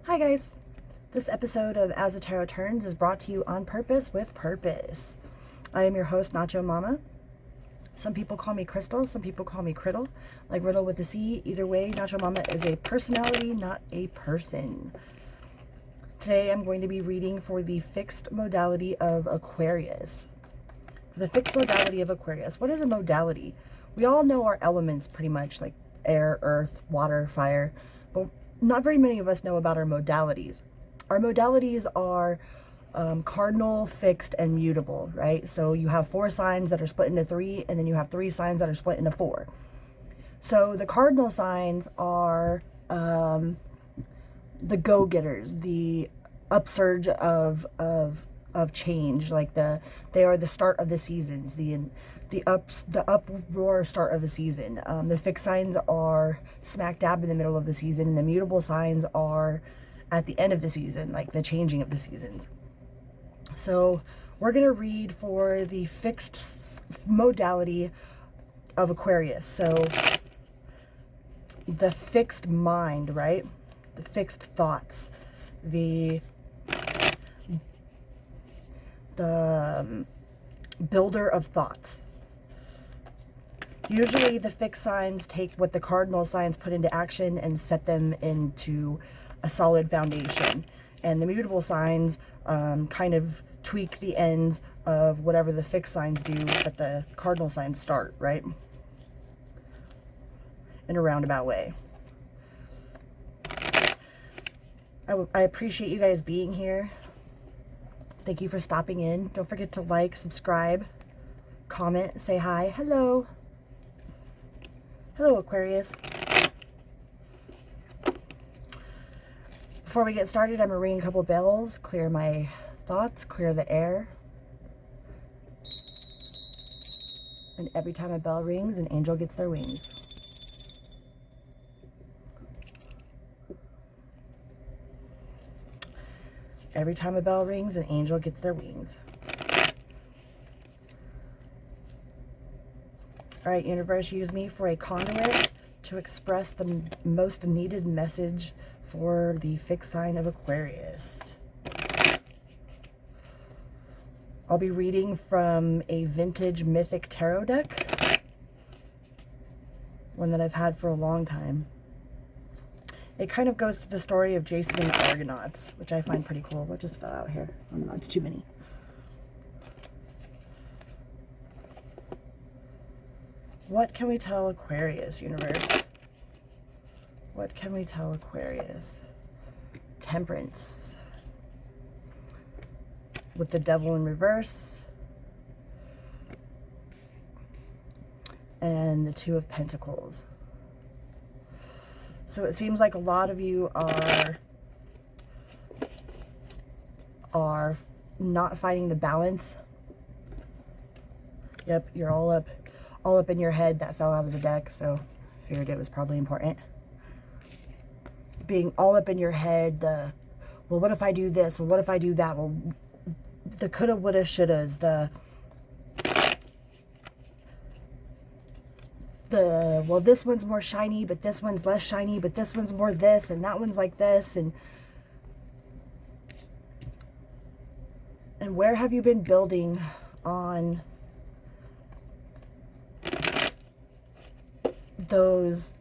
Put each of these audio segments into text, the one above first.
Hi guys! This episode of As the Tarot Turns is brought to you on purpose with purpose. I am your host, Nacho Mama. Some people call me Crystal, some people call me Criddle, like Riddle with a C. Either way, Nacho Mama is a personality, not a person. Today I'm going to be reading for the fixed modality of Aquarius. For the fixed modality of Aquarius, what is a modality? We all know our elements pretty much, like air, earth, water, fire, but not very many of us know about our modalities. Our modalities are cardinal, fixed, and mutable, right? So you have 4 signs that are split into 3, and then you have 3 signs that are split into 4. So the cardinal signs are the go-getters, the upsurge of change, like they are the start of the seasons, the uproar start of the season. The fixed signs are smack dab in the middle of the season, and the mutable signs are at the end of the season, like the changing of the seasons. So we're going to read for the fixed modality of Aquarius. So the fixed mind, right? The fixed thoughts, the builder of thoughts. Usually the fixed signs take what the cardinal signs put into action and set them into a solid foundation. And the mutable signs kind of tweak the ends of whatever the fixed signs do that the cardinal signs start, right? In a roundabout way. I appreciate you guys being here. Thank you for stopping in. Don't forget to like, subscribe, comment, say hi. Hello. Hello, Aquarius. Before we get started, I'm going to ring a couple bells, clear my thoughts, clear the air. And every time a bell rings, an angel gets their wings. Every time a bell rings, an angel gets their wings. All right, universe, use me for a conduit to express the most needed message for the fixed sign of Aquarius. I'll be reading from a vintage mythic tarot deck, one that I've had for a long time. It kind of goes to the story of Jason and the Argonauts, which I find pretty cool. What just fell out here? Oh no, it's too many. What can we tell Aquarius, universe? What can we tell Aquarius? Temperance. With the devil in reverse. And the 2 of Pentacles. So it seems like a lot of you are not finding the balance. Yep, you're all up in your head. That fell out of the deck, so I figured it was probably important. Being all up in your head, well, what if I do this? Well, what if I do that? Well, the coulda, woulda, shouldas, well, this one's more shiny, but this one's less shiny, but this one's more this, and that one's like this, and where have you been building on those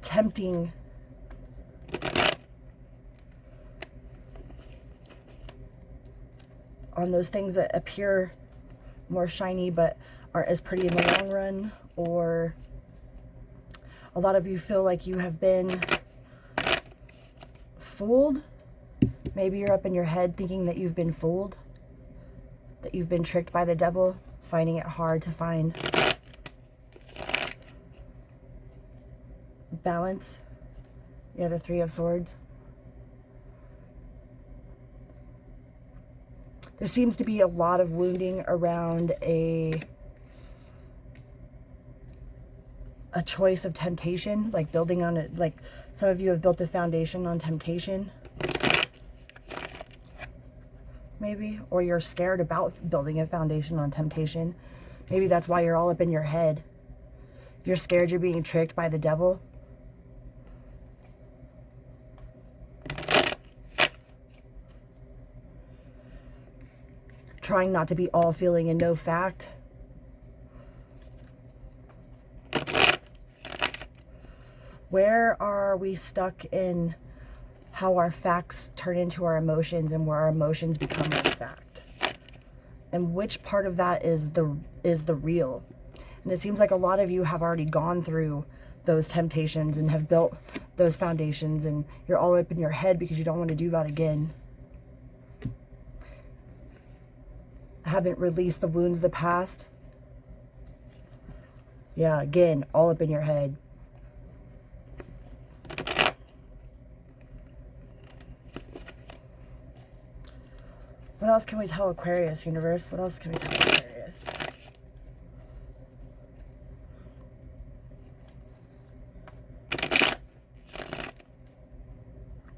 tempting on those things that appear more shiny but aren't as pretty in the long run? Or a lot of you feel like you have been fooled. Maybe you're up in your head thinking that you've been fooled, that you've been tricked by the devil, finding it hard to find balance. Yeah, the 3 of Swords. There seems to be a lot of wounding around a choice of temptation, like building on it. Like some of you have built a foundation on temptation, maybe, or you're scared about building a foundation on temptation. Maybe that's why you're all up in your head. You're scared you're being tricked by the devil. trying not to be all feeling and no fact. Where are we stuck in how our facts turn into our emotions and where our emotions become our fact? And which part of that is the real? And it seems like a lot of you have already gone through those temptations and have built those foundations, and you're all up in your head because you don't want to do that again. Haven't released the wounds of the past. Yeah, again, all up in your head. What else can we tell Aquarius, universe? What else can we tell Aquarius?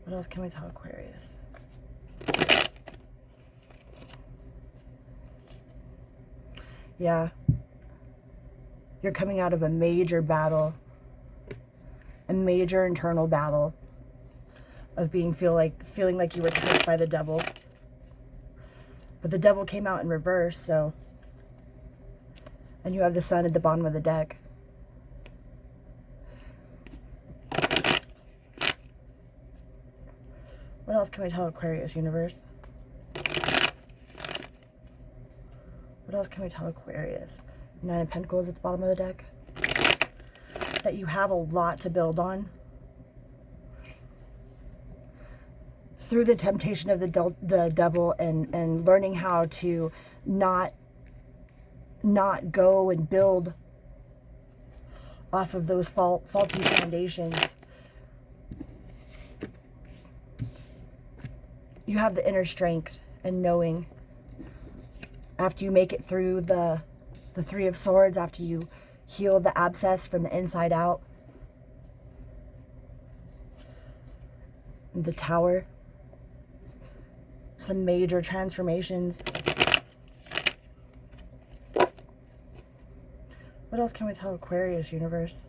What else can we tell Aquarius? Yeah. You're coming out of a major battle. A major internal battle of feeling like you were tricked by the devil. But the devil came out in reverse, so. And you have the sun at the bottom of the deck. What else can we tell Aquarius, universe? What else can we tell Aquarius? 9 of Pentacles at the bottom of the deck. That you have a lot to build on. Through the temptation of the devil and learning how to not go and build off of those faulty foundations. You have the inner strength and knowing after you make it through the 3 of Swords, after you heal the abscess from the inside out. The Tower. Some major transformations. What else can we tell Aquarius, universe?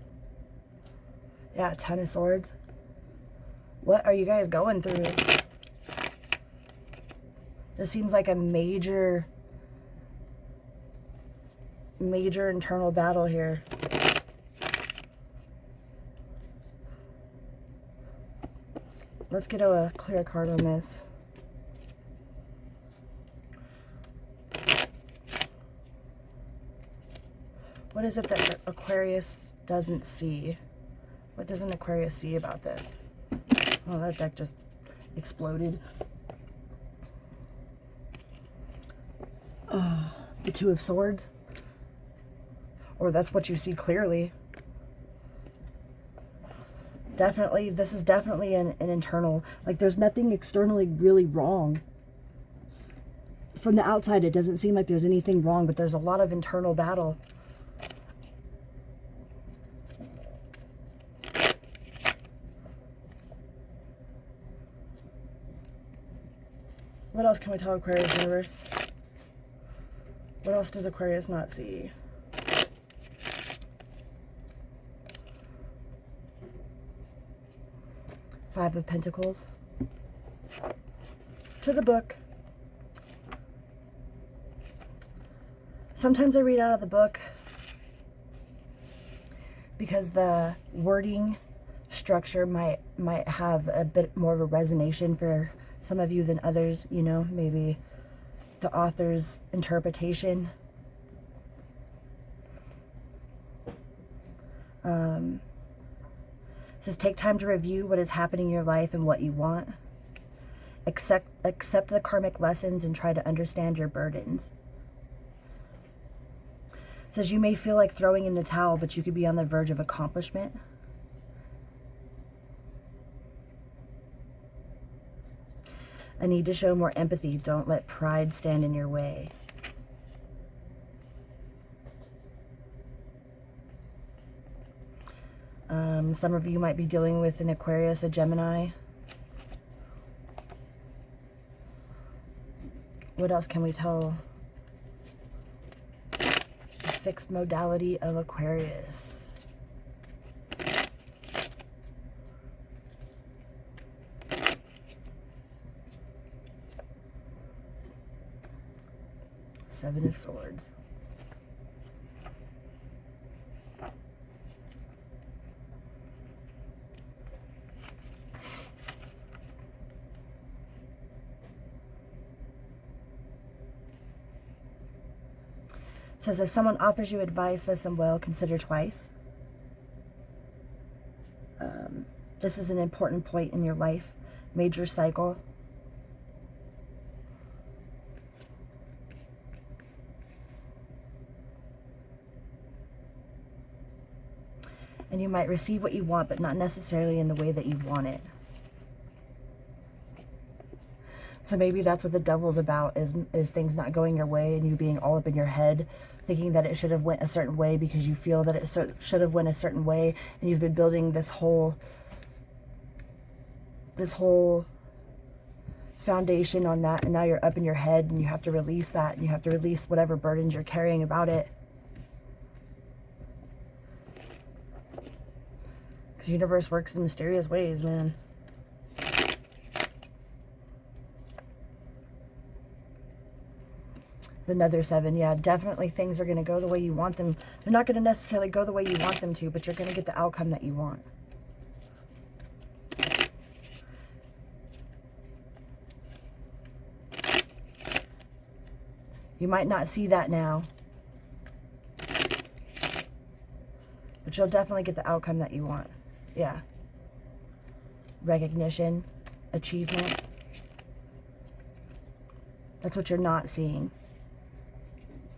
Yeah, 10 of Swords. What are you guys going through? This seems like a major internal battle here. Let's get a clear card on this. What is it that Aquarius doesn't see? What doesn't Aquarius see about this? Oh, that deck just exploded. The 2 of Swords. Or that's what you see clearly. Definitely, this is definitely an internal, like there's nothing externally really wrong. From the outside, it doesn't seem like there's anything wrong, but there's a lot of internal battle. What else can we tell Aquarius, universe? What else does Aquarius not see? Five of Pentacles. To the book. Sometimes I read out of the book because the wording structure might have a bit more of a resonation for some of you than others, you know, maybe the author's interpretation. It says take time to review what is happening in your life and what you want. Accept the karmic lessons and try to understand your burdens. It says you may feel like throwing in the towel, but you could be on the verge of accomplishment. I need to show more empathy. Don't let pride stand in your way. Some of you might be dealing with an Aquarius, a Gemini. What else can we tell? The fixed modality of Aquarius. Seven of Swords. Says if someone offers you advice, listen well, consider twice. This is an important point in your life, major cycle. And you might receive what you want, but not necessarily in the way that you want it. So maybe that's what the devil's about, is things not going your way and you being all up in your head, thinking that it should have went a certain way because you feel that it should have went a certain way, and you've been building this whole foundation on that, and now you're up in your head and you have to release that, and you have to release whatever burdens you're carrying about it. Because the universe works in mysterious ways, man. Another 7, yeah, definitely things are going to go the way you want them. They're not going to necessarily go the way you want them to, but you're going to get the outcome that you want. You might not see that now, but you'll definitely get the outcome that you want. Yeah. Recognition, achievement. That's what you're not seeing.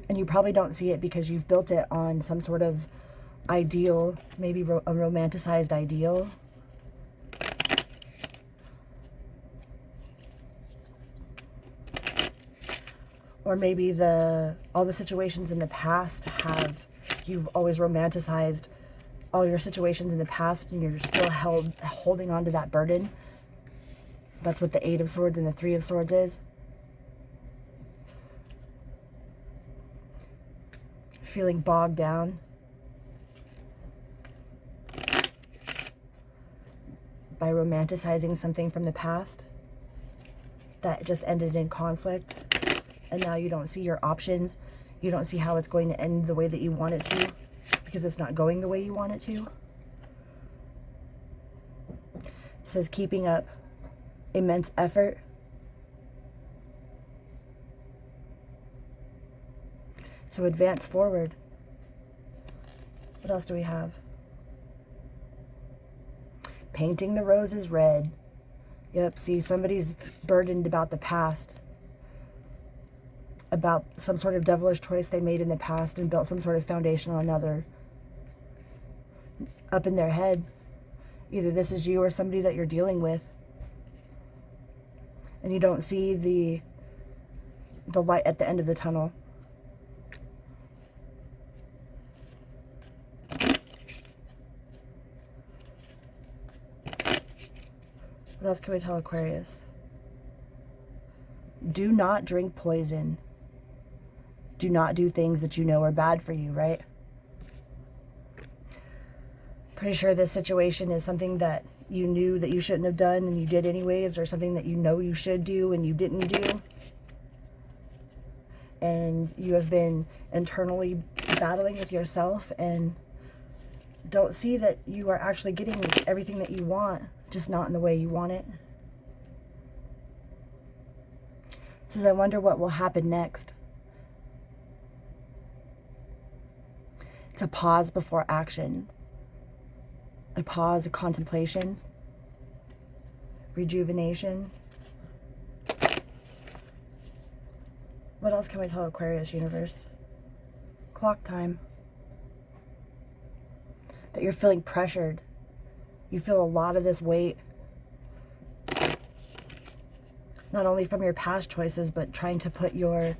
And you probably don't see it because you've built it on some sort of ideal, maybe a romanticized ideal. Or maybe all the situations in the past you've always romanticized all your situations in the past, and you're still holding on to that burden. That's what the 8 of Swords and the 3 of Swords is. Feeling bogged down. By romanticizing something from the past that just ended in conflict. And now you don't see your options. You don't see how it's going to end the way that you want it to, because it's not going the way you want it to. It says keeping up immense effort. So advance forward. What else do we have? Painting the roses red. Yep, see, somebody's burdened about the past. About some sort of devilish choice they made in the past and built some sort of foundation on another. Up in their head. Either this is you or somebody that you're dealing with. And you don't see the light at the end of the tunnel. What else can we tell Aquarius? Do not drink poison. Do not do things that you know are bad for you, right? Pretty sure this situation is something that you knew that you shouldn't have done and you did anyways, or something that you know you should do and you didn't do. And you have been internally battling with yourself and don't see that you are actually getting everything that you want, just not in the way you want it. It says, I wonder what will happen next. It's a pause before action. A pause, a contemplation, rejuvenation. What else can we tell Aquarius universe? Clock time. That you're feeling pressured. You feel a lot of this weight. Not only from your past choices, but trying to put your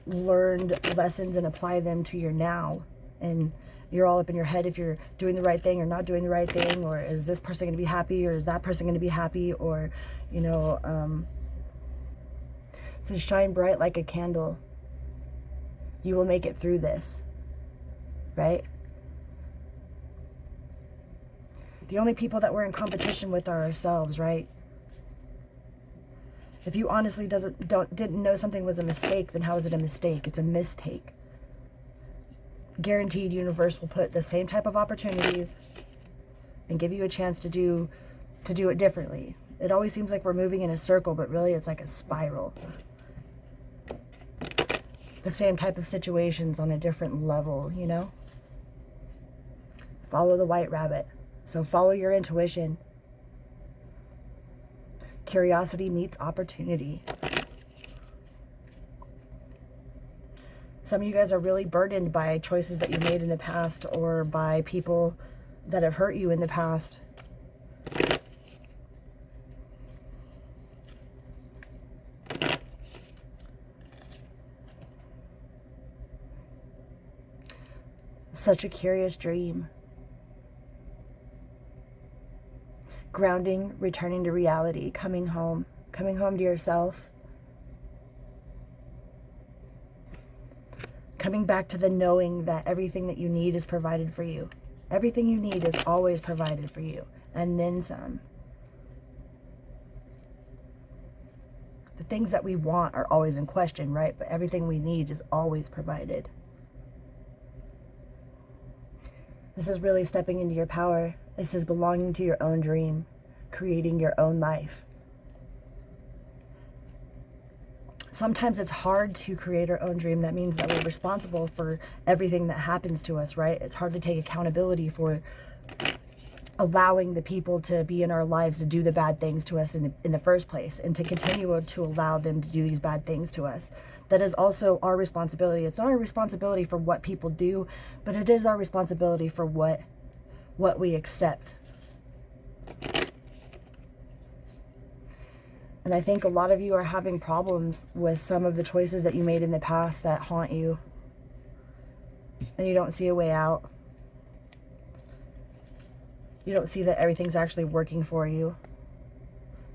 learned lessons and apply them to your now. And you're all up in your head if you're doing the right thing or not doing the right thing, or is this person going to be happy, or is that person going to be happy, or, you know, so shine bright like a candle. You will make it through this, right? The only people that we're in competition with are ourselves, right? If you honestly didn't know something was a mistake, then how is it a mistake? It's a mistake. Guaranteed, universe will put the same type of opportunities and give you a chance to do it differently. It always seems like we're moving in a circle, but really it's like a spiral. The same type of situations on a different level, you know? Follow the white rabbit. So follow your intuition. Curiosity meets opportunity. Some of you guys are really burdened by choices that you made in the past, or by people that have hurt you in the past. Such a curious dream. Grounding, returning to reality, coming home to yourself. Coming back to the knowing that everything that you need is provided for you. Everything you need is always provided for you, and then some. The things that we want are always in question, right? But everything we need is always provided. This is really stepping into your power. This is belonging to your own dream, creating your own life. Sometimes it's hard to create our own dream. That means that we're responsible for everything that happens to us, right? It's hard to take accountability for allowing the people to be in our lives to do the bad things to us in the first place, and to continue to allow them to do these bad things to us. That is also our responsibility. It's not our responsibility for what people do, but it is our responsibility for what we accept. And I think a lot of you are having problems with some of the choices that you made in the past that haunt you, and you don't see a way out. You don't see that everything's actually working for you.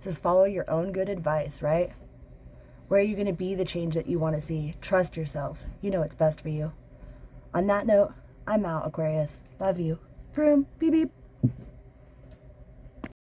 Just follow your own good advice, right? Where are you going to be the change that you want to see? Trust yourself. You know what's best for you. On that note, I'm out, Aquarius. Love you. Vroom. Beep beep.